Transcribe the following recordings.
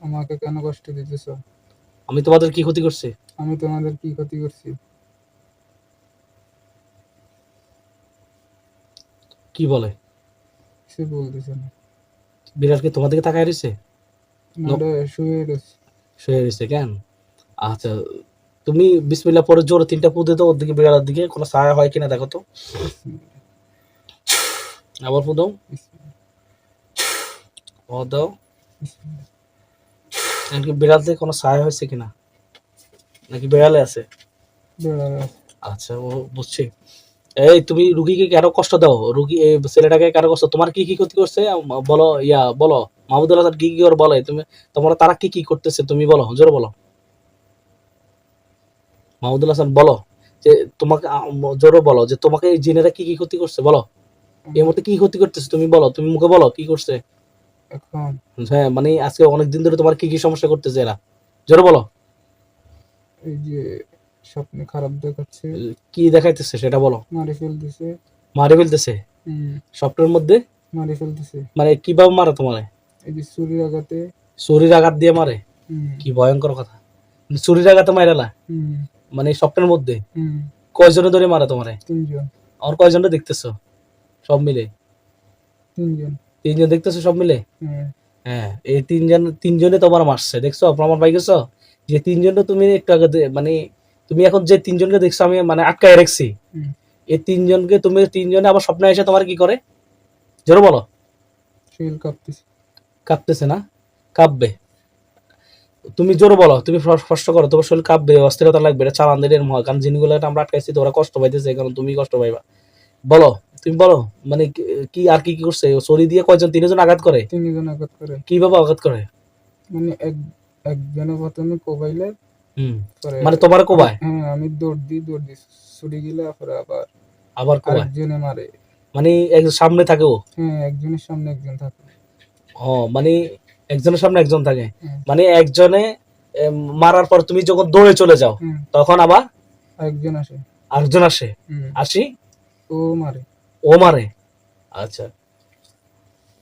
আমাকে কেন কষ্ট দিতেছ? আমি তোমাদের কি ক্ষতি করছি? আমি তোমাদের কি ক্ষতি করছি? কি বলে? কিছু বলতেছে না। বিড়াল কি তোমার দিকে তাকায় রয়েছে? না রে, শুয়ে রয়েছে। শুয়ে রয়েছে কেন? আচ্ছা, তুমি বিসমিল্লাহ পরে জোরে 3টা ফু দিয়ে দাও ওর দিকে, বিড়ালের দিকে কোনো ছায়া হয় কিনা দেখো তো। বিসমিল্লাহ, আবার ফু দাও। বিসমিল্লাহ, ও দাও। বিসমিল্লাহ। নাকি বিড়াল থেকে কোনো ছায়া হয়েছে কিনা, নাকি বিড়ালে আছে? বেড়াল আছে। আচ্ছা, ও বুঝছি। এই তুমি রুগীকে কেন কষ্ট দাও? রুগী এই ছেলেটাকে কেন কষ্ট? তোমার কি কি ক্ষতি করছে বলো, বলো। মাহমুদুল হাসান কি কি করে বলে, তুমি তোমরা তারা কি কি করতেছে তুমি বলো, জোরে বলো। মাহমুদুল হাসান বলো যে তোমাকে জোরে বলো যে তোমাকে এই জিনেরা কি কি ক্ষতি করছে বলো। এই মুহূর্তে কি ক্ষতি করতেছে তুমি বলো, তুমি মুখে বলো কি করছে। এখন হ্যাঁ, মানে আজকে অনেকদিন ধরে তোমার কি কি সমস্যা করতেছে এরা, জোরে বলো। এই যে স্বপ্নে খারাপ দেখাচ্ছে, কি দেখাইতেছে সেটা বলো। মারি ফেলতেছে। মারি ফেলতেছে স্বপ্নের মধ্যে? মারি ফেলতেছে। মানে কিভাবে মারে তোমারে? এই যে ছুরির আঘাতে। ছুরির আঘাত দিয়ে মারে? কি ভয়ঙ্কর কথা। ছুরির আঘাতে মাইরালা? মানে স্বপ্নের মধ্যে? কয়জনে ধরে মারে তোমারে? 3 জন। আর কয়জনে দেখতেছো সব মিলে? 3 জন। 3 জন দেখতেছো সব মিলে? হ্যাঁ, এই 3 জনে তোমার মারছে, দেখছো? প্রমাণ পাই গেছো যে 3 জনে তুমি একটু আগে মানে তুমি এখন যে 3 জনকে দেখছো আমি মানে আটকায় রাখছি, এই 3 জনকে তুমি 3 জনে আবার স্বপ্নে এসে তোমার কি করে জোরে বলো। শরীর কাঁপতেছে। কাঁপতেছে না? কাঁপবে। তুমি জোরে বলো, তুমি কষ্ট করো, তোমার শরীর কাঁপবে, অস্থিরতা লাগবে, এটা চালান দিলে এরকম হয়। কারণ জিনগুলো আমরা আটকাইছি তো ওরা কষ্ট পাইতেছে, কারণ তুমি কষ্ট পাইবা। বলো, তুমি বলো। মানে কি আর কি কি করছে? ছড়ি দিয়ে কয়জন? 3 জন আঘাত করে? 3 জন আঘাত করে। কিভাবে আঘাত করে? মানে একজনে প্রথমে কোবাইলে, মানে তোমার কোবায়? হ্যাঁ, আমি দৌড় দিই ছুরি গিলা, পরে আবার কোবায়? আরেকজনে মারে। মানে সামনে থাকে ও? হ্যাঁ, একজনের সামনে একজন থাকে। ও মানে একজনের সামনে একজন থাকে। মানে একজনে মারার পর তুমি যখন দৌড়ে চলে যাও তখন আবার আরেকজন আসে। আরেকজন আসে? আসি ও মারে। ও মারে? আচ্ছা,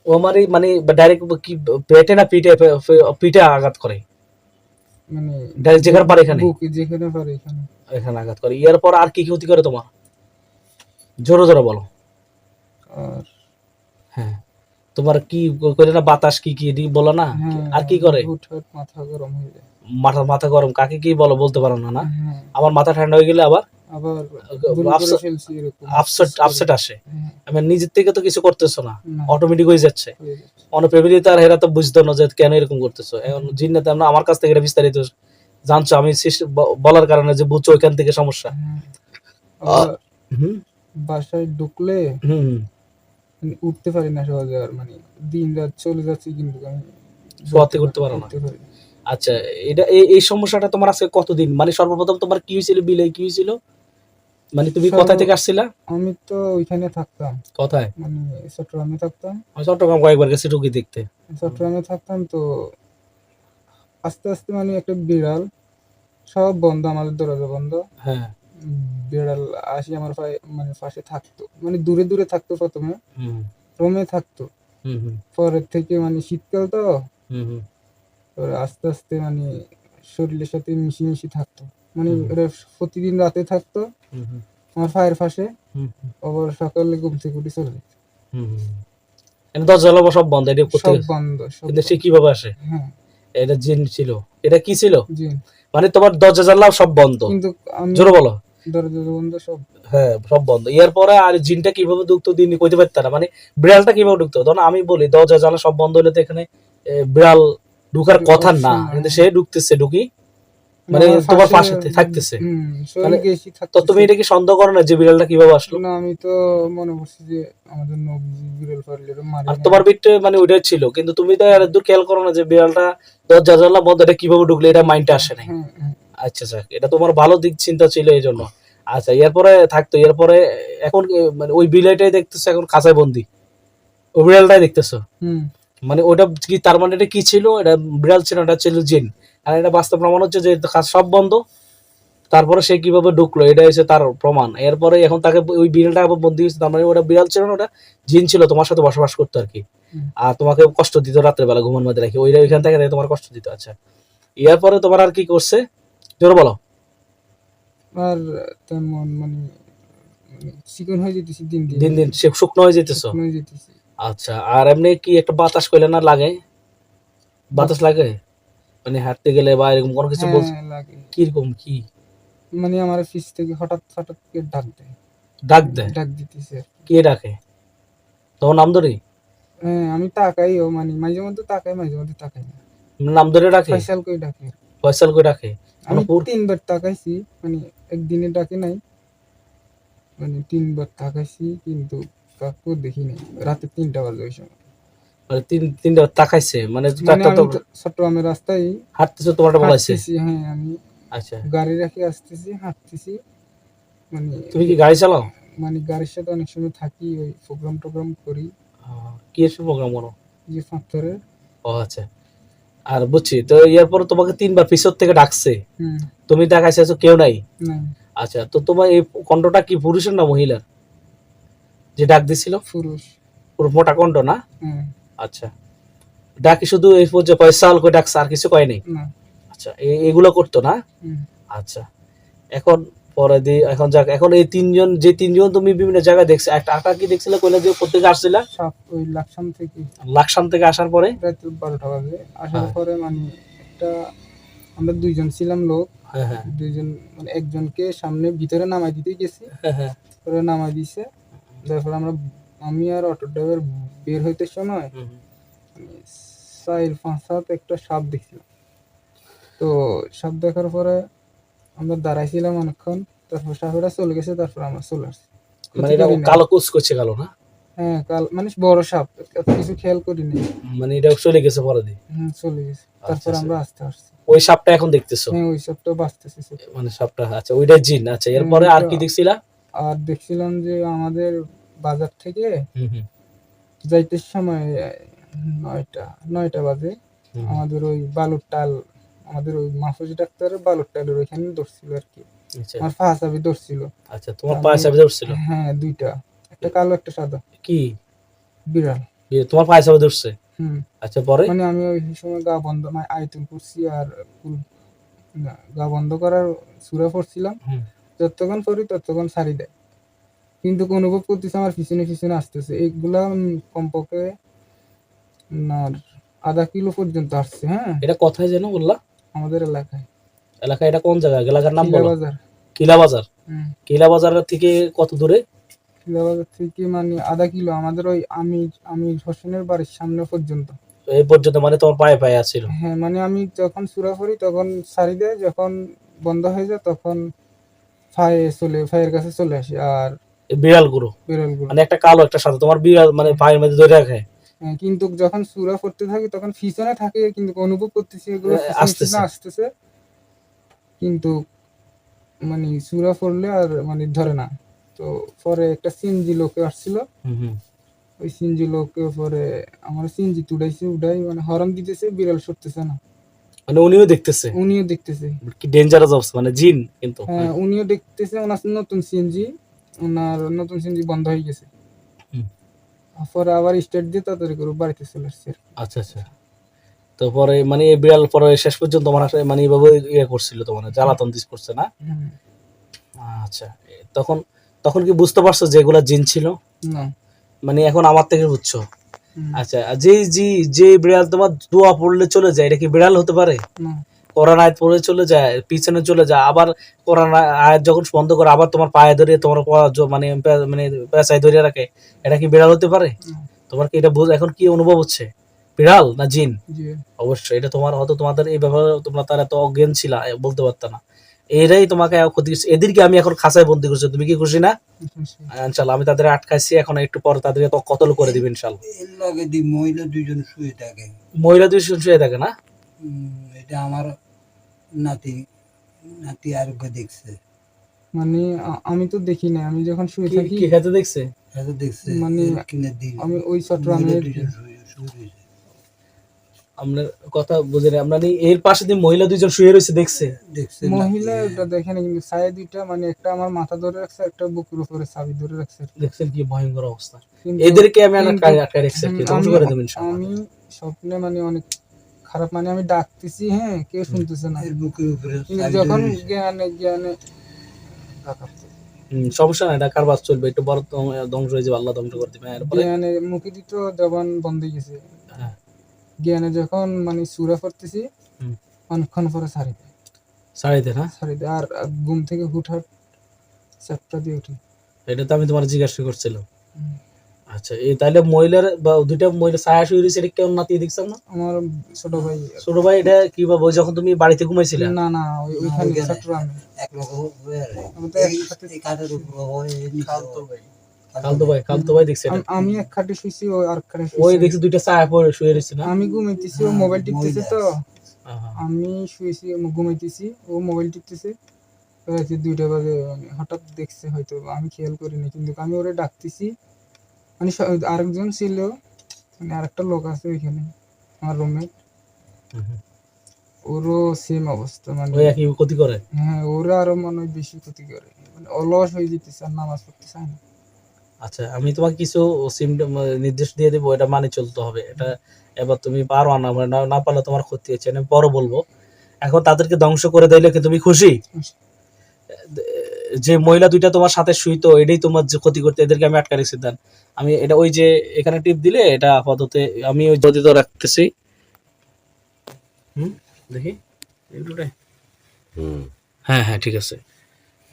ও মারে মানে ডাইরেক্ট কি পেটে না পিঠে? পিঠে আঘাত করে? মানে যেখানে পারে এখানে? বুকে, যেখানে পারে এখানে। এখানে আঘাত করে। এর পর আর কি ক্ষতি করে তোমার, জোরে জোরে বলো। আর হ্যাঁ, তোমার কি করে না, বাতাস কি কি বলো না, আর কি করে? হুটহাট মাথা গরম হয়ে যায়। মাথা গরম কাকে কি বলো বলতে পারো না? না, আমার মাথা ঠান্ডা হয়ে গেলে আবার আপসেট আসে। আমি নিজের থেকে তো কিছু করতেছো না, অটোমেটিক হয়ে যাচ্ছে। অনেক ফ্যামিলি তার হেরা তো বুঝতো না যে কেন এরকম করতেছো। এখন জিন্নাতে আমরা আমার কাছ থেকে এটা বিস্তারিত জানছো, আমি বলার কারণে যে বুঝছো ওইখান থেকে সমস্যা। বাসায় ঢুকলে উঠতে পারি না সহজে, আর মানে দিন রাত চলে যাচ্ছে কিন্তু আমি করতে পারো না। আচ্ছা, এটা এই সমস্যাটা তোমার আজকে কতদিন? মানে সর্বপ্রথম তোমার কি হয়েছিল, বিলে কি হয়েছিল? মানে তুমি কোথায় থেকে আসছিলা? আমি তো ওইখানে থাকতাম। কোথায়? মানে চট্টগ্রামে থাকতাম। চট্টগ্রাম কয়েকবার গেছি রোগী দেখতে। চট্টগ্রামে থাকতাম তো আস্তে আস্তে মানে একটা বিড়াল, সব বন্ধ, আমাদের দরজা বন্ধ। হ্যাঁ, বিড়াল আসি আমার মানে পাশে থাকতো, মানে দূরে দূরে থাকতো, প্রথমে রুমে থাকতো, পরের থেকে মানে শীতকাল তো, আস্তে আস্তে মানে শরীরের সাথে মিশি থাকতো। মানে এটা প্রতিদিন রাতে থাকতো আমার পায়ের পাশে, আবার সকালে ঘুম থেকে উঠে চলে যেত। দরজা সব বন্ধ, এটা সব বন্ধ। কিন্তু সে কিভাবে আসে? হ্যাঁ, এটা জিন ছিল? এটা কি ছিল? জিন। মানে তোমার দরজা জানলা সব বন্ধ, কিন্তু জোরে বলো। দরজা বন্ধ সব। হ্যাঁ, সব বন্ধ। এরপরে আর জিনটা কিভাবে ঢুকতো দিন কইতে পারত না? মানে বিড়ালটা কিভাবে ঢুকতো? তখন আমি বলি দরজা জানলা সব বন্ধ হলে তো এখানে বিড়াল ঢুকার কথা না, কিন্তু সে ঢুকতেছে, ঢুকি মানে তোমার পাশে থাকতেছে। তো তুমি এটা কি সন্দেহ করো না যে বিড়ালটা কিভাবে আসলো? না, আমি তো মনে করছি যে আমাদের নবজি বিড়াল পারলে মারে। আর তোমার বিটে মানে ওইটাই ছিল, কিন্তু তুমি তো আর দূর খেয়াল করো না যে বিড়ালটা দরজা জানলা বন্ধ, এটা কিভাবে ঢুকলো, এটা মাইন্ডে আসে নাই। আচ্ছা আচ্ছা, এটা তোমার ভালো দিক চিন্তা ছিল এই জন্য। আচ্ছা, এরপরে থাকতো, এরপরে এখন মানে ওই বিড়ালটাই দেখতেছো এখন খাঁচায় বন্দি, ওই বিড়ালটাই দেখতেছো। মানে ওটা কি, তার মানে এটা কি ছিল? এটা বিড়াল ছিল, এটা ছিল জিন। আর এটা বাস্তব প্রমাণ হচ্ছে যে সব বন্ধ, তারপরে সে কিভাবে ঢুকলো এটা হচ্ছে তার প্রমাণ। এরপরে এখন তাকে ওই বিড়ালটা বন্দি হয়েছে, তার মানে ওটা বিড়াল ছিল না, ওটা জিন ছিল, তোমার সাথে বসবাস করতো আর কি। আর তোমাকে কষ্ট দিত রাত্রে বেলা ঘুমের মধ্যে রাখি, ওইখান থেকে তোমার কষ্ট দিত। আচ্ছা, এরপরে তোমার আর কি করছে জোরে বলো। আর তেমন মানে চিকন হয়ে যেতেছি দিন দিন দিন দিন শুকনো হয়ে যেতেছো। শুকনো হয়ে যেতেছি। আচ্ছা, আর এমনি কি একটা বাতাস কইলে না লাগে, বাতাস লাগে মানে হাঁটতে গেলে বা এরকম কোনো কিছু বলছো? হ্যাঁ লাগে। কিরকম কি মানে আমার পিছ থেকে হঠাৎ হঠাৎ করে ডাক দেয়, ডাক দেয়? ডাক দিতেছে আর কি। কে ডাকে? তোমার নাম ধরে? হ্যাঁ আমি তাকাইও, মানে মাঝে মধ্যে তাকাই, মাঝে মধ্যে তাকাই না। নাম ধরে ডাকে? ফয়সাল কই ডাকে। ফয়সাল করে ডাকে? আমি 3 বার তাকাইছি, মানে একদিনে ডাকে নাই, মানে 3 বার তাকাইছি কিন্তু কাকু দেখি নাই। রাতে 3টা বাজে ওই সময়। মানে তিনটা তাকাইছে মানে মানে চারটা তো আমি চট্টগ্রামের রাস্তায় হাঁটতেছো, তোমারটা বলাইছে? হাঁটতেছি, হ্যাঁ আমি আচ্ছা, গাড়ি রাখি আসতেছি, হাঁটতেছি, মানে তুমি কি গাড়ি চালাও? মানে গাড়ির সাথে অনেক সময় থাকি, ওই প্রোগ্রাম টোগ্রাম করি, কি এসব প্রোগ্রাম করো? যে ফাঁকতরে। ও আচ্ছা, আর বুঝছি তো। এরপর তোমাকে 3বার পিছর থেকে ডাকছে, হুম তুমি দেখাইছো কেউ নাই। নাই। আচ্ছা, তো তোমার এই কণ্ঠটা কি পুরুষের না মহিলার যে ডাক দিছিল? পুরুষ। পুরো মোটা কণ্ঠ না? হ্যাঁ। আচ্ছা, ডাকি শুধু এই পর্যায়ে ফয়সাল করে ডাকছে, আর কিছু কয় নাই? না। আচ্ছা, এগুলো করতো না? হুম। আচ্ছা, এখন পরে এখন যাক, এখন এই যে তিনজন তুমি বিভিন্ন জায়গায় দেখছো, একটা আটা কি দেখছিলে কইলা যে প্রত্যেকে আসছিলা ওই লাকসাম থেকে। লাকসাম থেকে আসার পরে রাত 12টা বাজে আসার হ্যাঁ। পরে, মানে একটা আমরা 2জন ছিলাম লোক, হ্যাঁ হ্যাঁ 2জন, মানে একজনকে সামনে ভিতরে নামাই দিতে গেছি, হ্যাঁ হ্যাঁ পরে নামাই দিছে। তারপর আমি আর অটো ড্রাইভার বের হইতে সময় হুম, মানে 4-5 হাত একটা সাপ দেখছিলাম। তো সাপ দেখার পরে আমরা দাঁড়াইছিলাম অনেকক্ষণ, তারপর সাপেরা চলে গেছে, তারপর আমরা চলে আসছি। মানে এটা কালো কুচকুচে কালো না? হ্যাঁ মানে বড় সাপ, এত কিছু খেয়াল করিনি। মানে এটা চলে গেছে পরে দিয়ে? চলে গেছে, তারপর আমরা আসতে আসছি। ওই সাপটা এখন দেখতেছো? হ্যাঁ ওই সাপটা বাঁচতেছে। মানে সাপটা, আচ্ছা ওইটা জিন। আচ্ছা, এরপরে আর কি দেখছিলা? আর দেখছিলাম যে আমাদের বাজার থেকে হুম হুম যাইতে সময় 9টা বাজে, হুম, আমাদের ওই বালুর টাল, আমাদের ওই মাহফুজ ডাক্তারের বালুর টালের ওইখানে ধরছিল আর কি। আচ্ছা আমার পা চাবি ধরছিল। আচ্ছা, তোমার পায়ে চাবি ধরছিল? হ্যাঁ 2টা, একটা কালো একটা সাদা। কি বিড়াল। তোমার পায়ে চাবি ধরছে? হুম। আচ্ছা, পরে? মানে আমি ওই সময় গা বন্ধ, মানে আইতুল করছি আর গা বন্ধ করার সুরা পড়ছিলাম, হুম, যতক্ষণ পড়ি ততক্ষণ সারি দেয়, কিন্তু অনুভব করতেছে আমার পিছনে পিছনে আসতেছে। এইগুলা কমপক্ষে আর আধা কিলো পর্যন্ত আসছে। হ্যাঁ, এটা কোথায় যেন বললা? আমাদের এলাকায়। এলাকা? এটা কোন জায়গা? এলাকার নাম কিলা বলো। বাজার। কিলা বাজার? হুম। কিলা বাজার থেকে কত দূরে? কিলা বাজার থেকে মানে আধা কিলো, আমাদের ওই আমি হোসেনের বাড়ির সামনে পর্যন্ত। এই পর্যন্ত মানে তোমার পায়ে পায়ে আসছিল? হ্যাঁ, মানে আমি যখন সুরা পড়ি তখন সারি দেয়, যখন বন্ধ হয়ে যায় তখন ফায়ের কাছে চলে আসি। আর বিড়ালগুলো বিড়ালগুলো মানে একটা কালো একটা সাদা, তোমার বিড়াল মানে পায়ের মধ্যে ধরে রাখে? হ্যাঁ, কিন্তু যখন সূরা পড়তে থাকি তখন পিছনে থাকে, কিন্তু অনুভব করতেছি এগুলো পিছনে আসতেছে। পিছনে আসতেছে, কিন্তু মানে সূরা পড়লে আর মানে ধরে না। তো পরে একটা সিনজি লোকে আসছিল, হুম হুম ওই সিনজি লোকে পরে আমার সিনজি তুড়াইছে, উড়াই মানে হরন দিতেছে, বিড়াল সরতেছে না। মানে উনিও দেখতেছে? উনিও দেখতেছে। কি ডেঞ্জারাস অবস্থা, মানে জিন কিন্তু। হ্যাঁ উনিও দেখতেছে। ওনার নতুন সিনজি বন্ধ হয়ে গেছে। হুম, পরে আবার স্টার্ট দিয়ে তাড়াতাড়ি করে বাড়িতে চলে আসছে। আচ্ছা আচ্ছা। তো পরে মানে এই বিড়াল পরে শেষ পর্যন্ত তোমার মানে এইভাবে ইয়ে করছিল, তোমার জ্বালাতন দিস করছে না? হুম। আচ্ছা, তখন তখন কি বুঝতে পারছো যে এগুলা জিন ছিল? না। মানে এখন আমার থেকে বুঝছো? হুম। আচ্ছা, আর যে বিড়াল তোমার দোয়া পড়লে চলে যায়, এটা কি বিড়াল হতে পারে? না। কোরআন আয়াত পড়ে চলে যায়, পিছনে চলে যায়, আবার কোরআন আয়াত যখন বন্ধ করে আবার তোমার পায়ে ধরে তোমার মানে মানে পেঁচায় ধরে রাখে, এটা কি বিড়াল হতে পারে? তোমার কি এটা এখন কি অনুভব হচ্ছে, বিড়াল না জিন? জি। অবশ্যই এটা তোমার, হয়তো তোমাদের এই ব্যাপারে তোমরা তার এত অজ্ঞান ছিল, বলতে পারত না। এরাই তোমাকে ক্ষতি করছে, এদেরকে আমি এখন খাঁচায় বন্দি করছি। তুমি কি খুশি না? ইনশাল্লাহ আমি তাদের আটকাইছি, এখন একটু পরে তাদের কতল করে দিবে ইনশাল্লাহ। এর লগে মহিলা 2জন শুয়ে থাকে। মহিলা 2জন শুয়ে থাকে না? এটা আমার নাতি নাতি আরোগ্য দেখছে। মানে আমি তো দেখি না, আমি যখন শুয়ে থাকি। কি খেতে দেখছে? এটা দেখছে মানে কিনে দিন আমি ওই চট্টগ্রামের আপনার কথা বুঝে নেই, আপনার এর পাশে দিয়ে মহিলা দুইজন শুয়ে রয়েছে দেখছে? দেখছে মহিলা ওটা দেখে না, কিন্তু ছায়া দুইটা মানে একটা আমার মাথা ধরে রাখছে, একটা বুকের উপরে চাবি ধরে রাখছে। দেখছেন কি ভয়ঙ্কর অবস্থা। কিন্তু এদেরকে আমি কিন্তু আটকায় রেখেছি আর কি, ধ্বংস আমি করে দেবেন ইনশাআল্লাহ। আমি স্বপ্নে মানে অনেক খারাপ, মানে আমি ডাকতেছি, হ্যাঁ, কেউ শুনতেছে না, এর বুকের উপরে কিন্তু চাবি যখন ধরে রয়েছে। জ্ঞানে ডাকাচ্ছে, সমস্যা নাই, এটা কারবার চলবে, একটু বড় ধ্বংস হয়ে যাবে, আল্লাহ ধ্বংস করে দেবে। এরপরে জ্ঞানে মুখে দিত জবান বন্ধ হয়ে গেছে। হ্যাঁ, জ্ঞানে যখন মানে সুরা পড়তেছি, হুম, অনেকক্ষণ পরে ছাড়াই দেন। হ্যাঁ, ছাড়ি দেয়। আর ঘুম থেকে হুটহাট চ্যাপটা দিয়ে উঠি। এটা তো আমি তোমার জিজ্ঞাসা করছিলাম। হুম। আচ্ছা, এই তাহলে মহিলার বা দুইটা মহিলা ছায়া শুয়ে রয়েছে, এটা কেমন নাতি দেখছো না? আমার ছোট ভাই। ছোট ভাই, এটা কি ভাবে যখন তুমি বাড়িতে ঘুমাইছিলে? না না, ওইখানে ওইখানে। ছোট আমি। এক রকম হয়ে আর আমি তো একসাথে এই কাঠের উপর হয় এই নিচে হয়। খালতো ভাই দেখছে এটা? আমি এক খাটে শুইছি, ও আর খাটে ওই শুইছে। দেখছি দুইটা ছায়া পড়ে শুয়ে রয়েছে না? আমি ঘুমাইতেছি, ও মোবাইল টিপতেছে তো। হ্যাঁ। আমি শুয়েছি, ঘুমাইতেছি, ও মোবাইল টিপতেছে। রাতে 2টা বাজে, মানে হঠাৎ দেখছে হয়তো, আমি খেয়াল করিনি, কিন্তু আমি ওরে ডাকতেছি। মানে আরেকজন ছিল, মানে আরেকটা লোক আছে ওইখানে, আমার রুমে, হুম, হুম। ওরও সেম অবস্থা, মানে ওই একই ক্ষতি করে। হ্যাঁ, ওরা আরো মনে হয় বেশি ক্ষতি করে, মানে অলস হয়ে যেতেছে, আর নামাজ পড়তে চায় না। আচ্ছা, আমি তোমাকে কিছু সিমটম নির্দেশ দিয়ে দেবো, এটা মানে চলতে হবে। এটা এবার তুমি পারো না, মানে না পারলে তোমার ক্ষতি হচ্ছে, আমি পরে বলবো। এখন তাদেরকে ধ্বংস করে দিলে কি তুমি খুশি? যে মহিলা দুইটা তোমার সাথে শুইতো, এটাই তোমার যে ক্ষতি করতে, এদেরকে আমি আটকা রেখেছি। দেন আমি এটা ওই যে এখানে টিপ দিলে এটা আপাতত আমি ওই যদি তো রাখতেছি। দেখি এইটুকুটাই। হ্যাঁ হ্যাঁ, ঠিক আছে।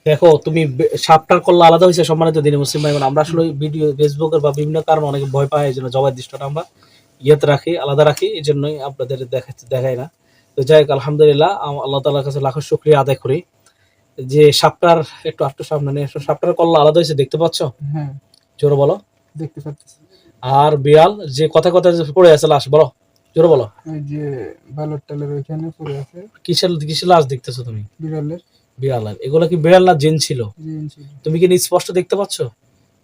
দেখো তুমি সাপটার কল্লা আলাদা হয়েছে, সম্মানিত দিনী মুসলিম ভাই বোন। আমরা আসলে ভিডিও ফেসবুকের বা বিভিন্ন কারণে অনেকে ভয় পায়, এই জন্য জবাই দৃশ্যটা আমরা ইয়েতে রাখি, আলাদা রাখি, এই জন্যই আপনাদের দেখাই না। তো যাই হোক, আলহামদুলিল্লাহ, আল্লাহ তাআলার কাছে লাখো শুকরিয়া আদায় করি যে সাপটার একটু সামনে নিয়ে এসো। সাপটার কল্লা আলাদা হয়েছে, দেখতে পাচ্ছ? হ্যাঁ, জোরে বলো। দেখতে পাচ্ছি। আর বিড়াল যে কথা যে পড়ে আছে লাশ, বলো, জোরে বলো। ওই যে বালুর টালের ওইখানে পড়ে আছে, কিসের লাশ দেখতেছো তুমি? বিড়ালের। বিড়ালের। এগুলো কি বিড়াল না জিন ছিল? জিন ছিল। তুমি কি স্পষ্ট দেখতে পাচ্ছ?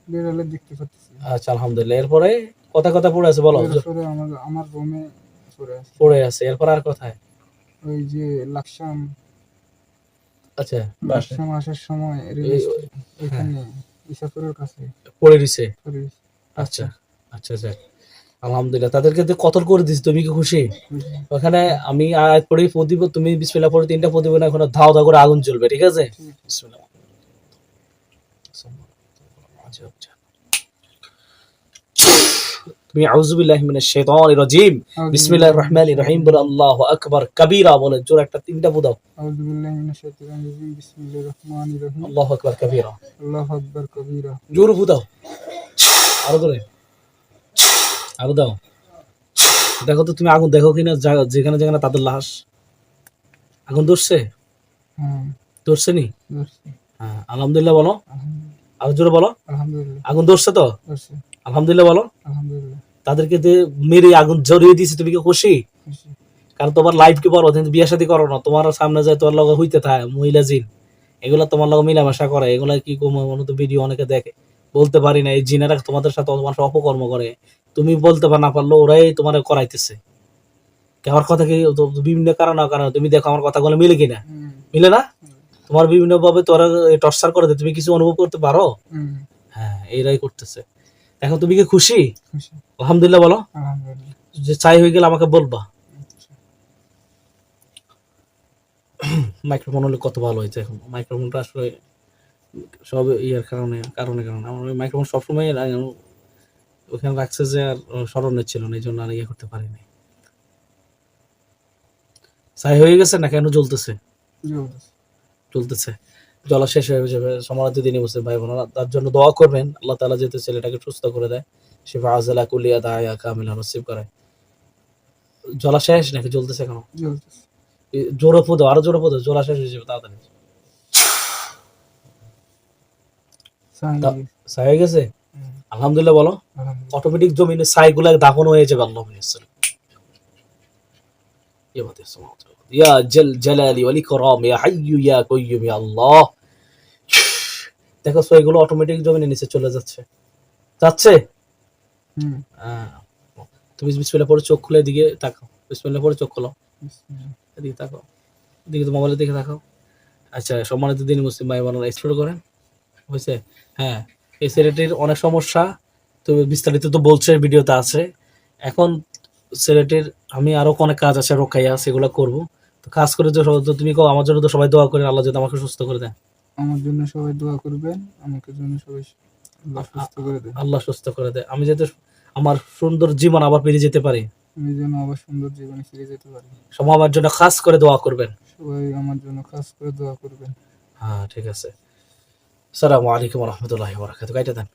বিড়ালের দেখতে পাচ্ছি। আচ্ছা, আলহামদুলিল্লাহ। এরপরে কথা পড়ে আছে, বলো। এরপরে আমার রুমে পড়ে আছে। পড়ে আছে, এরপর আর কোথায়? ওই যে লাকসাম আচ্ছা, আসার সময় ওইখানে ইসাপুরের কাছে পড়ে রইছে। পড়ে আছে। আচ্ছা আচ্ছা আচ্ছা, আলহামদুলিল্লাহ। তাদেরকে তো কতল করে দিছি, তুমি কি খুশি? ওখানে আমি আয়াত পড়ে প্রদীপ, তুমি বিসমিল্লাহ পড়ে 3টা প্রদীপ না, এখন ধাও ধাও করে আগুন জ্বলবে, ঠিক আছে? বিসমিল্লাহ। তুমি আউযু বিল্লাহি মিনাশ শাইতানির রাজিম, বিসমিল্লাহির রহমানির রহিম বলে আল্লাহু আকবার কাবীরা বলে জোর একটা 3টা বুদাও। আউযু বিল্লাহি মিনাশ শাইতানির রাজিম, বিসমিল্লাহির রহমানির রহিম, আল্লাহু আকবার কাবীরা, আল্লাহু আকবার কবীরা। জোর বুদাও, আরো ধরে, আরো দাও। দেখো তো তুমি আগুন দেখো কিনা, যেখানে যেখানে তাদের লাশ। আগুন ধরছে? হ্যাঁ, ধরছে নি? ধরছে। হ্যাঁ, আলহামদুলিল্লাহ বলো। আলহামদুলিল্লাহ। আরো জোরে বলো। আলহামদুলিল্লাহ। আগুন ধরছে তো? ধরছে। আলহামদুলিল্লাহ বলো। আলহামদুলিল্লাহ। তাদেরকে মেরে আগুন জ্বলিয়ে দিয়েছে, তুমি কি খুশি? খুশি। কারণ তোমার লাইফ কি বড়, তুমি বিয়ে শাদী করো না, তোমার সামনে যায় তোমার লগে হইতে থাকে মহিলা জিন, এগুলা তোমার লগে মিলামেশা করে, এগুলা কি মনে তো ভিডিও অনেকে দেখে, বলতে পারি না, এই জিনেরা তোমাদের সাথে তোমার সাথে অপকর্ম করে, তুমি বলতে না পারলো ওরাই তোমার করাইতেছে। আমার কথা কি বিভিন্ন কারণে তুমি দেখো আমার কথাগুলো মিলে কিনা, মিলে না? তোমার বিভিন্ন ভাবে তোরা টর্চার করে দেয়, তুমি কিছু অনুভব করতে পারো? হ্যাঁ, এরাই করতেছে। এখন তুমি কি খুশি? খুশি। আলহামদুলিল্লাহ বলো। আলহামদুলিল্লাহ। যে চাই হয়ে গেলে আমাকে বলবা। মাইক্রোফোন হলে কত ভালো হয়েছে। এখন মাইক্রোফোনটা আসলে সব ইয়ার কারণে আমার ওই মাইক্রোফোন সবসময় ওখানে রাখছে যে আর স্মরণের ছিল না, এই জন্য আর ইয়ে করতে পারিনি। চাই হয়ে গেছে না কেন জ্বলতেছে? চলতেছে। জ্বলা শেষ হয়ে যাবে। সমারাধ্য দিনে বসে ভাই বোনেরা, তার জন্য দোয়া করবেন, আল্লাহ তাআলা যাতে ছেলেটাকে সুস্থ করে দেয়, শিফা আজালা কুলিয়া দায়া কামিলা নসিব করে। জ্বলা শেষ নাকি জ্বলতেছে? কেন জ্বলতেছে? জোরে পদো, আরো জোরে পদো, জ্বলা শেষ হয়ে যাবে তাড়াতাড়ি। ছাই হয়ে গেছে? আলহামদুলিল্লাহ বলো। অটোমেটিক জমিনে ছাইগুলা দাফন হয়ে যাবে। আল্লাহ ইয়া জালালি ওয়াল ইকরাম ইয়া হাইয়্যু ইয়া কাইয়্যুম ইয়া আল্লাহ। দেখো ছাইগুলো অটোমেটিক জমিনের নিচে চলে যাচ্ছে। তুমি বিসমিল্লাহ পড়ে চোখ খুলে দিকে তাকাও, বিসমিল্লাহ পরে চোখ খোলো, বিসমিল্লাহ। এদিকে তাকাও, এদিকে তো মোবাইলের দিকে তাকাও। আচ্ছা, সম্মানিত দিনী মুসলিম ভাই বোনেরা, এক্সপ্লোর করেন, বুঝছে? হ্যাঁ, এই ছেলেটির অনেক সমস্যা, তো বিস্তারিত তো বলছে, ভিডিওতে আছে। এখন ছেলেটির আমি আরো অনেক কাজ আছে রোকাইয়া, সেগুলো করব। তো কাজ করে তো তুমি কও আমার জন্য তো সবাই দোয়া করেন, আল্লাহ যাতে আমাকে সুস্থ করে দেন। আমার জন্য সবাই দোয়া করবেন, আমাকে জন্য সবাই আল্লাহ সুস্থ করে দেন। আল্লাহ সুস্থ করে দেয়, আমি যাতে আমার সুন্দর জীবন আবার পেরিয়ে যেতে পারি। আমি যেন আবার সুন্দর জীবনে ফিরে যেতে পারি। সবাই আমার জন্য খাস করে দোয়া করবেন। সবাই আমার জন্য খাস করে দোয়া করবেন। হ্যাঁ, ঠিক আছে। আসসালামু আলাইকুম ওয়া রাহমাতুল্লাহি ওয়া বারাকাতুহু। কাইটা দেন।